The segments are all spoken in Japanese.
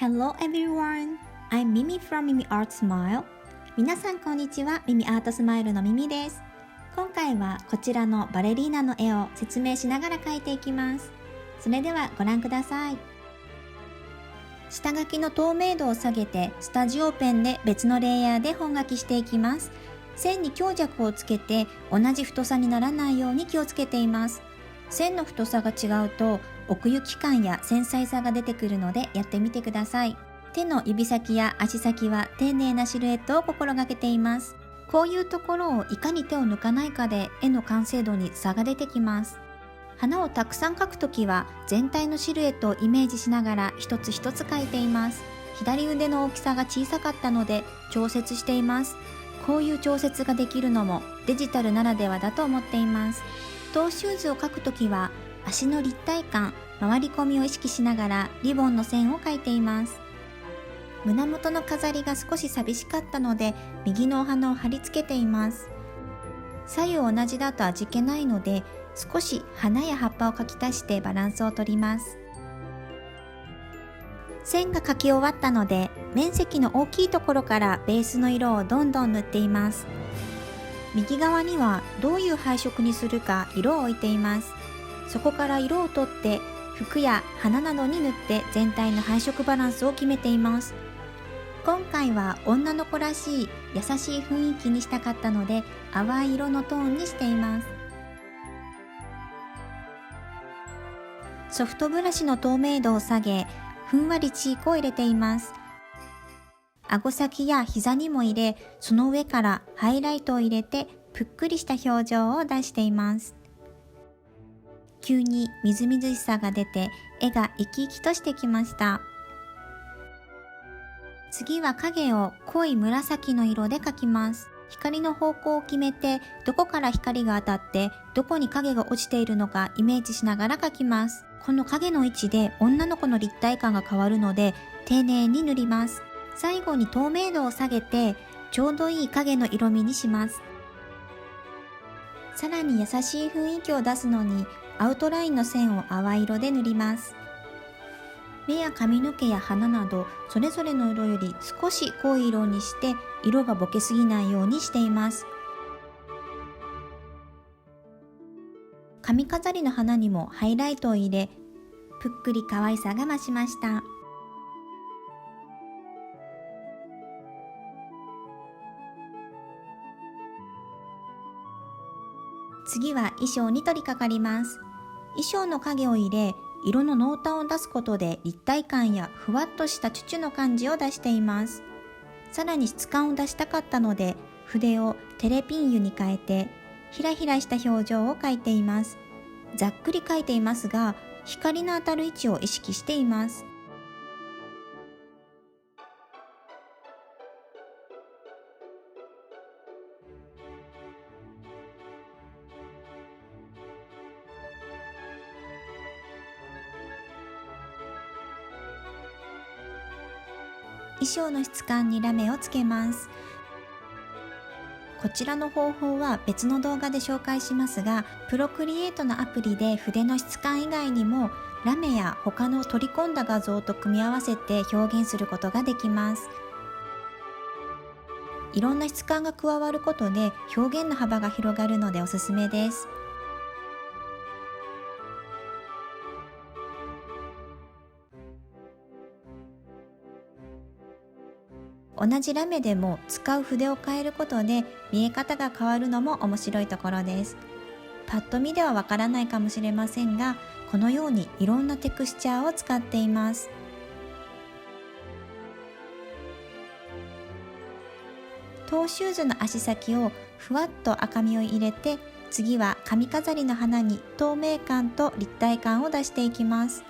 Hello everyone! I'm Mimi from Mimi Art Smile. 皆さんこんにちは。ミミアートスマイルのミミです。今回はこちらのバレリーナの絵を説明しながら描いていきます。それではご覧ください。下書きの透明度を下げてスタジオペンで別のレイヤーで本書きしていきます。線に強弱をつけて同じ太さにならないように気をつけています。線の太さが違うと奥行き感や繊細さが出てくるのでやってみてください。手の指先や足先は丁寧なシルエットを心がけています。こういうところをいかに手を抜かないかで絵の完成度に差が出てきます。花をたくさん描くときは全体のシルエットをイメージしながら一つ一つ描いています。左腕の大きさが小さかったので調節しています。こういう調節ができるのもデジタルならではだと思っています。トーシューズを描くときは足の立体感、回り込みを意識しながらリボンの線を描いています。胸元の飾りが少し寂しかったので右のお花を貼り付けています。左右同じだと味気ないので少し花や葉っぱを描き足してバランスをとります。線が描き終わったので面積の大きいところからベースの色をどんどん塗っています。右側にはどういう配色にするか色を置いています。そこから色をとって服や花などに塗って全体の配色バランスを決めています。今回は女の子らしい優しい雰囲気にしたかったので淡い色のトーンにしています。ソフトブラシの透明度を下げ、ふんわりチークを入れています。顎先や膝にも入れ、その上からハイライトを入れてぷっくりした表情を出しています。急にみずみずしさが出て絵が生き生きとしてきました。次は影を濃い紫の色で描きます。光の方向を決めてどこから光が当たってどこに影が落ちているのかイメージしながら描きます。この影の位置で女の子の立体感が変わるので丁寧に塗ります。最後に透明度を下げてちょうどいい影の色味にします。さらに優しい雰囲気を出すのにアウトラインの線を淡い色で塗ります。目や髪の毛や鼻などそれぞれの色より少し濃い色にして色がぼけすぎないようにしています。髪飾りの花にもハイライトを入れ、ぷっくり可愛さが増しました。次は衣装に取り掛かります。衣装の影を入れ、色の濃淡を出すことで立体感やふわっとしたチュチュの感じを出しています。さらに質感を出したかったので、筆をテレピン油に変えて、ひらひらした表情を描いています。ざっくり描いていますが、光の当たる位置を意識しています。衣装の質感にラメをつけます。こちらの方法は別の動画で紹介しますが、プロクリエイトのアプリで筆の質感以外にもラメや他の取り込んだ画像と組み合わせて表現することができます。いろんな質感が加わることで表現の幅が広がるのでおすすめです。同じラメでも使う筆を変えることで見え方が変わるのも面白いところです。パッと見ではわからないかもしれませんが、このようにいろんなテクスチャーを使っています。トーシューズの足先をふわっと赤みを入れて、次は髪飾りの花に透明感と立体感を出していきます。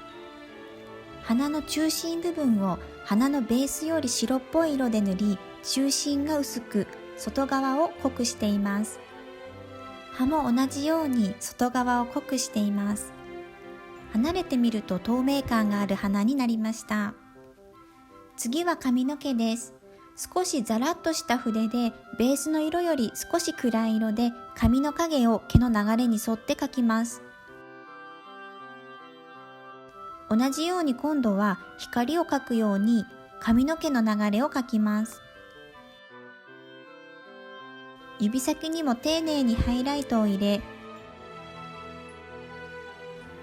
花の中心部分を花のベースより白っぽい色で塗り、中心が薄く外側を濃くしています。葉も同じように外側を濃くしています。離れてみると透明感がある花になりました。次は髪の毛です。少しザラッとした筆でベースの色より少し暗い色で髪の影を毛の流れに沿って描きます。同じように今度は光を描くように髪の毛の流れを描きます。指先にも丁寧にハイライトを入れ、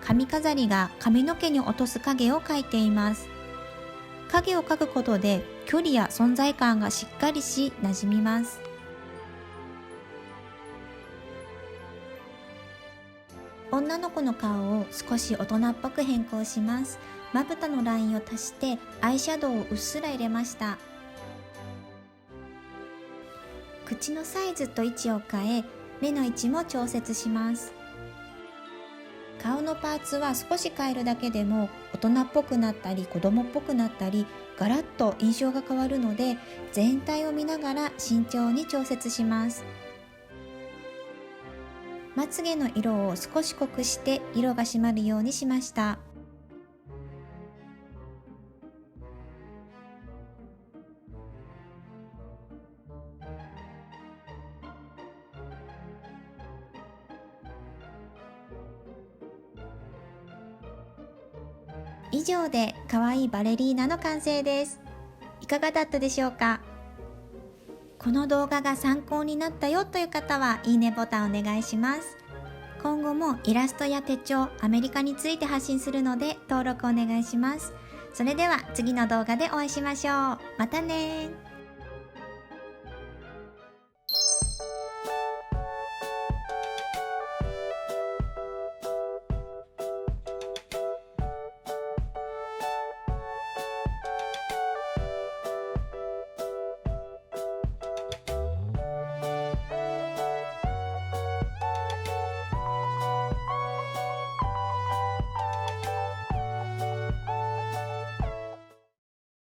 髪飾りが髪の毛に落とす影を描いています。影を描くことで距離や存在感がしっかりし馴染みます。女の子の顔を少し大人っぽく変更します。まぶたのラインを足してアイシャドウをうっすら入れました。口のサイズと位置を変え、目の位置も調節します。顔のパーツは少し変えるだけでも大人っぽくなったり子供っぽくなったりガラッと印象が変わるので、全体を見ながら慎重に調節します。まつげの色を少し濃くして色が締まるようにしました。以上で可愛いバレリーナの完成です。いかがだったでしょうか？この動画が参考になったよという方はいいねボタンお願いします。今後もイラストや手帳、アメリカについて発信するので登録お願いします。それでは次の動画でお会いしましょう。またね。